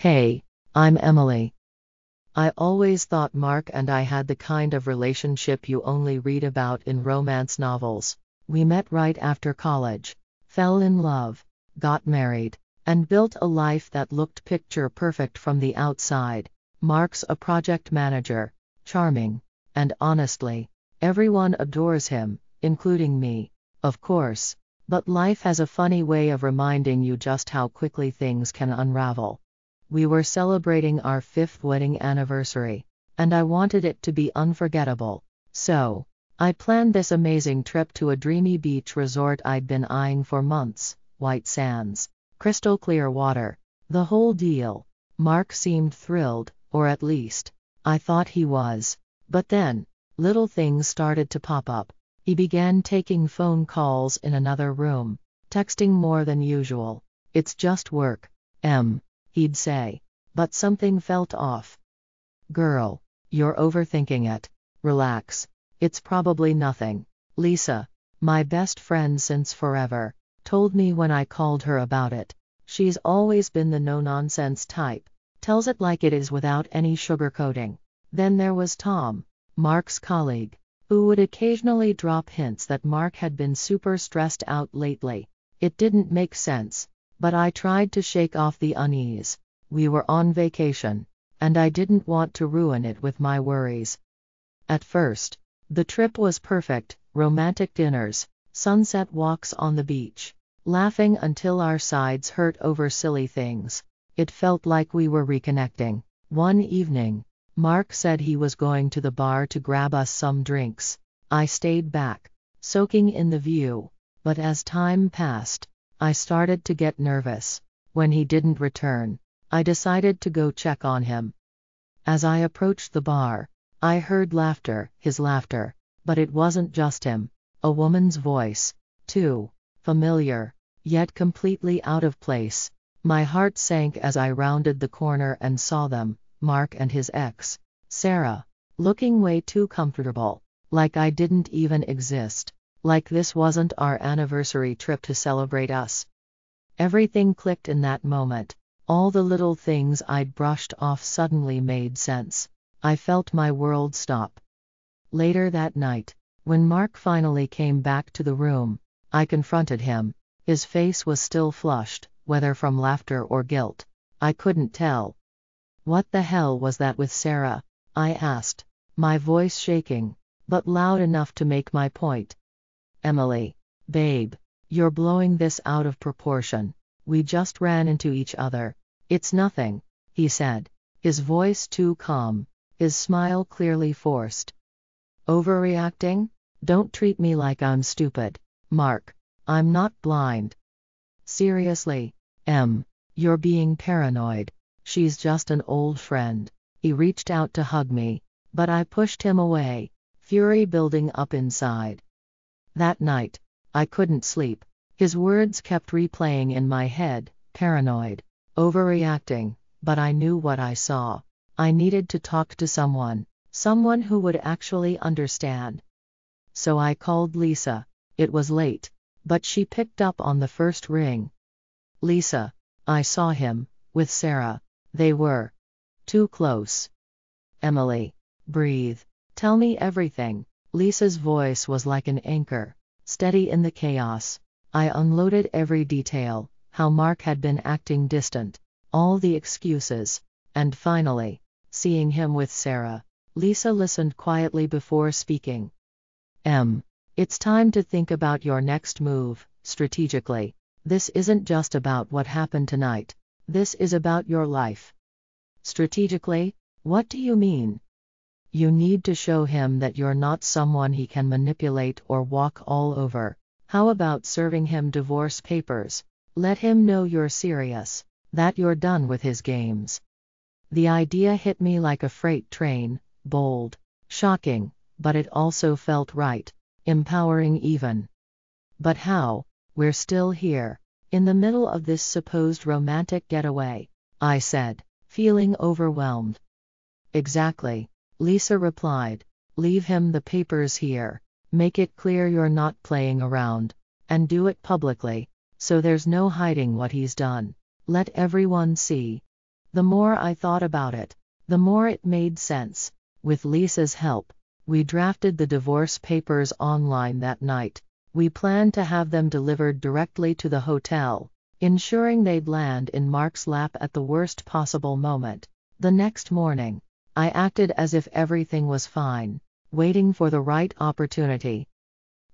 Hey, I'm Emily. I always thought Mark and I had the kind of relationship you only read about in romance novels. We met right after college, fell in love, got married, and built a life that looked picture perfect from the outside. Mark's a project manager, charming, and honestly, everyone adores him, including me, of course. But life has a funny way of reminding you just how quickly things can unravel. We were celebrating our 5th wedding anniversary, and I wanted it to be unforgettable. So, I planned this amazing trip to a dreamy beach resort I'd been eyeing for months: white sands, crystal clear water, the whole deal. Mark seemed thrilled, or at least, I thought he was. But then, little things started to pop up. He began taking phone calls in another room, texting more than usual. "It's just work, he'd say. But something felt off. "Girl, you're overthinking it. Relax. It's probably nothing." Lisa, my best friend since forever, told me when I called her about it. She's always been the no-nonsense type, tells it like it is without any sugarcoating. Then there was Tom, Mark's colleague, who would occasionally drop hints that Mark had been super stressed out lately. It didn't make sense, but I tried to shake off the unease. We were on vacation, and I didn't want to ruin it with my worries. At first, the trip was perfect: romantic dinners, sunset walks on the beach, laughing until our sides hurt over silly things. It felt like we were reconnecting. One evening, Mark said he was going to the bar to grab us some drinks. I stayed back, soaking in the view, but as time passed, I started to get nervous. When he didn't return, I decided to go check on him. As I approached the bar, I heard laughter, his laughter, but it wasn't just him. A woman's voice, too, familiar, yet completely out of place. My heart sank as I rounded the corner and saw them, Mark and his ex, Sarah, looking way too comfortable, like I didn't even exist, like this wasn't our anniversary trip to celebrate us. Everything clicked in that moment. All the little things I'd brushed off suddenly made sense. I felt my world stop. Later that night, when Mark finally came back to the room, I confronted him. His face was still flushed, whether from laughter or guilt, I couldn't tell. "What the hell was that with Sarah?" I asked, my voice shaking, but loud enough to make my point. "Emily, babe, you're blowing this out of proportion. We just ran into each other. It's nothing," he said, his voice too calm, his smile clearly forced. "Overreacting? Don't treat me like I'm stupid, Mark. I'm not blind. Seriously, you're being paranoid. She's just an old friend." He reached out to hug me, but I pushed him away, fury building up inside. That night, I couldn't sleep. His words kept replaying in my head: paranoid, overreacting, but I knew what I saw. I needed to talk to someone who would actually understand. So I called Lisa. It was late, but she picked up on the first ring. "Lisa, I saw him, with Sarah. They were too close." "Emily, breathe. Tell me everything." Lisa's voice was like an anchor, steady in the chaos. I unloaded every detail: how Mark had been acting distant, all the excuses, and finally, seeing him with Sarah. Lisa listened quietly before speaking. It's time to think about your next move, strategically. This isn't just about what happened tonight. This is about your life." "Strategically? What do you mean?" "You need to show him that you're not someone he can manipulate or walk all over. How about serving him divorce papers? Let him know you're serious, that you're done with his games." The idea hit me like a freight train: bold, shocking, but it also felt right, empowering even. But how? We're still here, in the middle of this supposed romantic getaway, I said, feeling overwhelmed. "Exactly," Lisa replied. "Leave him the papers here. Make it clear you're not playing around. And do it publicly, so there's no hiding what he's done. Let everyone see." The more I thought about it, the more it made sense. With Lisa's help, we drafted the divorce papers online that night. We planned to have them delivered directly to the hotel, ensuring they'd land in Mark's lap at the worst possible moment. The next morning, I acted as if everything was fine, waiting for the right opportunity.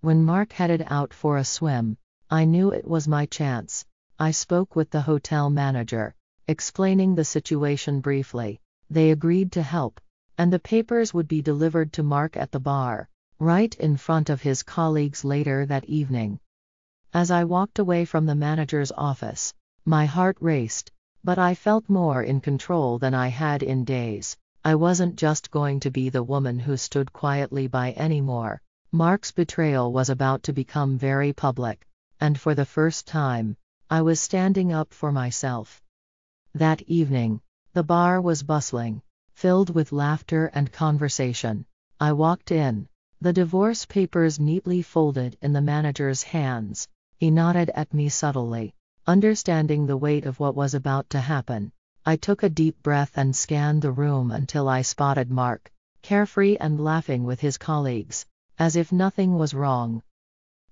When Mark headed out for a swim, I knew it was my chance. I spoke with the hotel manager, explaining the situation briefly. They agreed to help, and the papers would be delivered to Mark at the bar, right in front of his colleagues later that evening. As I walked away from the manager's office, my heart raced, but I felt more in control than I had in days. I wasn't just going to be the woman who stood quietly by anymore. Mark's betrayal was about to become very public, and for the first time, I was standing up for myself. That evening, the bar was bustling, filled with laughter and conversation. I walked in, the divorce papers neatly folded in the manager's hands. He nodded at me subtly, understanding the weight of what was about to happen. I took a deep breath and scanned the room until I spotted Mark, carefree and laughing with his colleagues, as if nothing was wrong.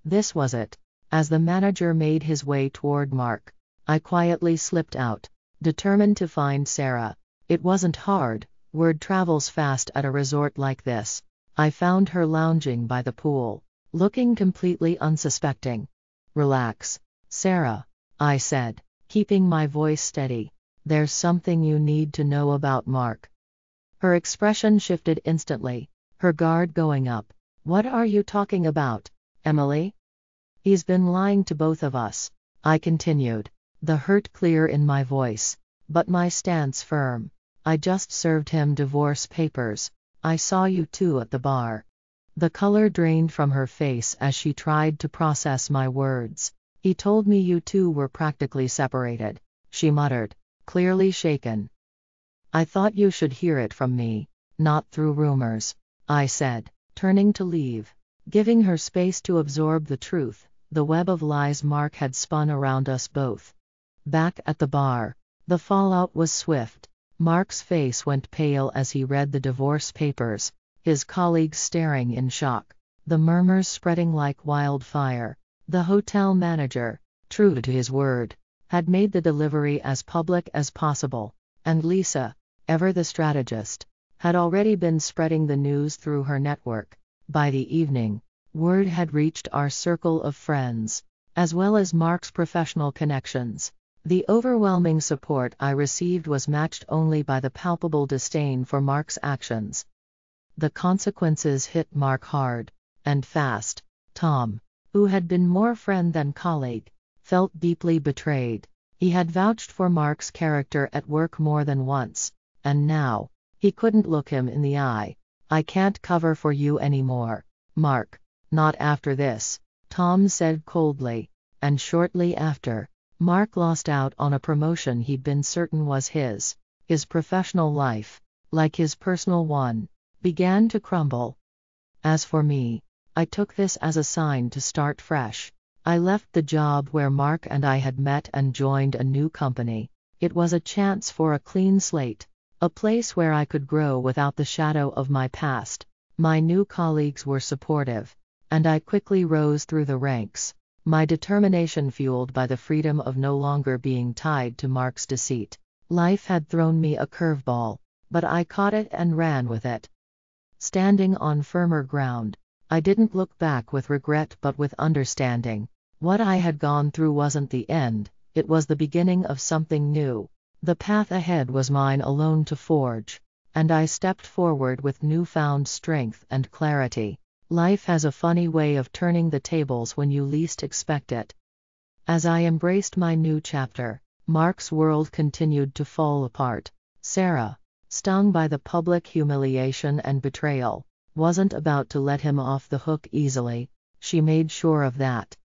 This was it. As the manager made his way toward Mark, I quietly slipped out, determined to find Sarah. It wasn't hard, word travels fast at a resort like this. I found her lounging by the pool, looking completely unsuspecting. "Relax, Sarah," I said, keeping my voice steady. "There's something you need to know about Mark." Her expression shifted instantly, her guard going up. "What are you talking about, Emily?" "He's been lying to both of us," I continued, the hurt clear in my voice, but my stance firm. "I just served him divorce papers. I saw you two at the bar." The color drained from her face as she tried to process my words. "He told me you two were practically separated," she muttered, clearly shaken. "I thought you should hear it from me, not through rumors," I said, turning to leave, giving her space to absorb the truth, the web of lies Mark had spun around us both. Back at the bar, the fallout was swift. Mark's face went pale as he read the divorce papers, his colleagues staring in shock, the murmurs spreading like wildfire. The hotel manager, true to his word, had made the delivery as public as possible, and Lisa, ever the strategist, had already been spreading the news through her network. By the evening, word had reached our circle of friends, as well as Mark's professional connections. The overwhelming support I received was matched only by the palpable disdain for Mark's actions. The consequences hit Mark hard, and fast. Tom, who had been more friend than colleague, felt deeply betrayed. He had vouched for Mark's character at work more than once, and now, he couldn't look him in the eye. "I can't cover for you anymore, Mark. Not after this," Tom said coldly, and shortly after, Mark lost out on a promotion he'd been certain was his. His professional life, like his personal one, began to crumble. As for me, I took this as a sign to start fresh. I left the job where Mark and I had met and joined a new company. It was a chance for a clean slate, a place where I could grow without the shadow of my past. My new colleagues were supportive, and I quickly rose through the ranks, my determination fueled by the freedom of no longer being tied to Mark's deceit. Life had thrown me a curveball, but I caught it and ran with it. Standing on firmer ground, I didn't look back with regret but with understanding. What I had gone through wasn't the end, it was the beginning of something new. The path ahead was mine alone to forge, and I stepped forward with newfound strength and clarity. Life has a funny way of turning the tables when you least expect it. As I embraced my new chapter, Mark's world continued to fall apart. Sarah, stung by the public humiliation and betrayal, wasn't about to let him off the hook easily. She made sure of that.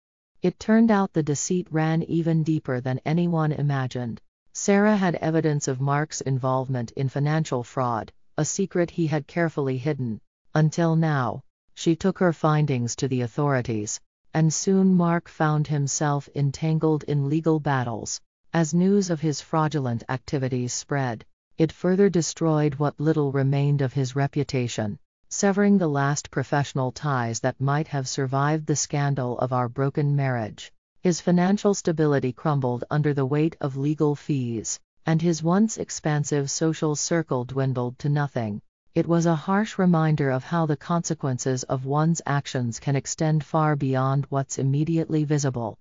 It turned out the deceit ran even deeper than anyone imagined. Sarah had evidence of Mark's involvement in financial fraud, a secret he had carefully hidden. Until now, she took her findings to the authorities, and soon Mark found himself entangled in legal battles. As news of his fraudulent activities spread, it further destroyed what little remained of his reputation, severing the last professional ties that might have survived the scandal of our broken marriage. His financial stability crumbled under the weight of legal fees, and his once expansive social circle dwindled to nothing. It was a harsh reminder of how the consequences of one's actions can extend far beyond what's immediately visible.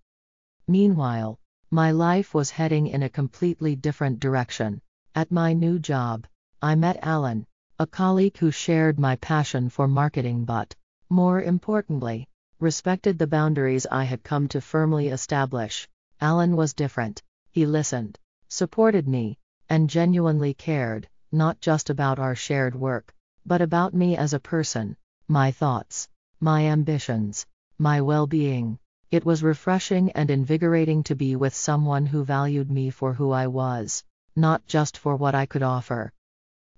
Meanwhile, my life was heading in a completely different direction. At my new job, I met Alan, a colleague who shared my passion for marketing but, more importantly, respected the boundaries I had come to firmly establish. Alan was different. He listened, supported me, and genuinely cared, not just about our shared work, but about me as a person, my thoughts, my ambitions, my well-being. It was refreshing and invigorating to be with someone who valued me for who I was, not just for what I could offer.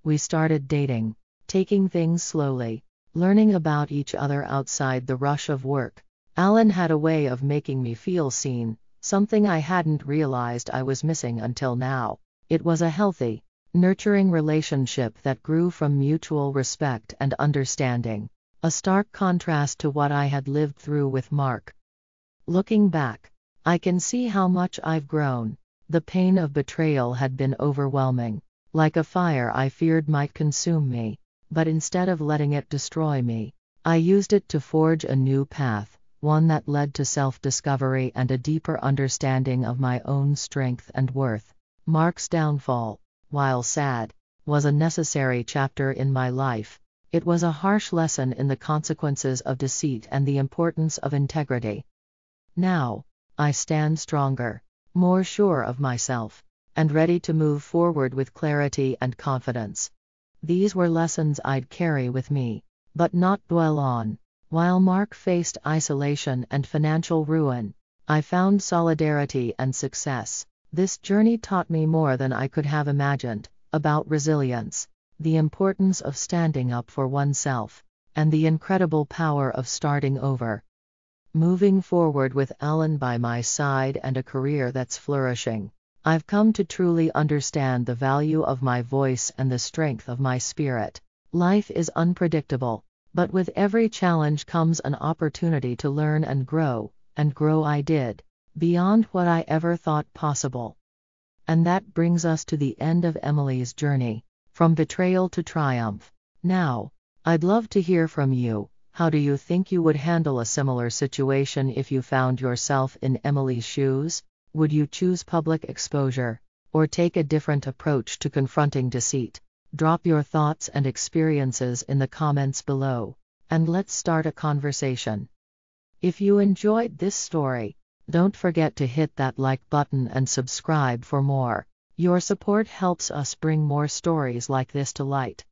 We started dating, taking things slowly, learning about each other outside the rush of work. Alan had a way of making me feel seen, something I hadn't realized I was missing until now. It was a healthy, nurturing relationship that grew from mutual respect and understanding, a stark contrast to what I had lived through with Mark. Looking back, I can see how much I've grown. The pain of betrayal had been overwhelming, like a fire I feared might consume me, but instead of letting it destroy me, I used it to forge a new path, one that led to self-discovery and a deeper understanding of my own strength and worth. Mark's downfall, while sad, was a necessary chapter in my life. It was a harsh lesson in the consequences of deceit and the importance of integrity. Now, I stand stronger, more sure of myself, and ready to move forward with clarity and confidence. These were lessons I'd carry with me, but not dwell on. While Mark faced isolation and financial ruin, I found solidarity and success. This journey taught me more than I could have imagined, about resilience, the importance of standing up for oneself, and the incredible power of starting over. Moving forward with Alan by my side and a career that's flourishing, I've come to truly understand the value of my voice and the strength of my spirit. Life is unpredictable, but with every challenge comes an opportunity to learn and grow I did, beyond what I ever thought possible. And that brings us to the end of Emily's journey, from betrayal to triumph. Now, I'd love to hear from you. How do you think you would handle a similar situation if you found yourself in Emily's shoes? Would you choose public exposure, or take a different approach to confronting deceit? Drop your thoughts and experiences in the comments below, and let's start a conversation. If you enjoyed this story, don't forget to hit that like button and subscribe for more. Your support helps us bring more stories like this to light.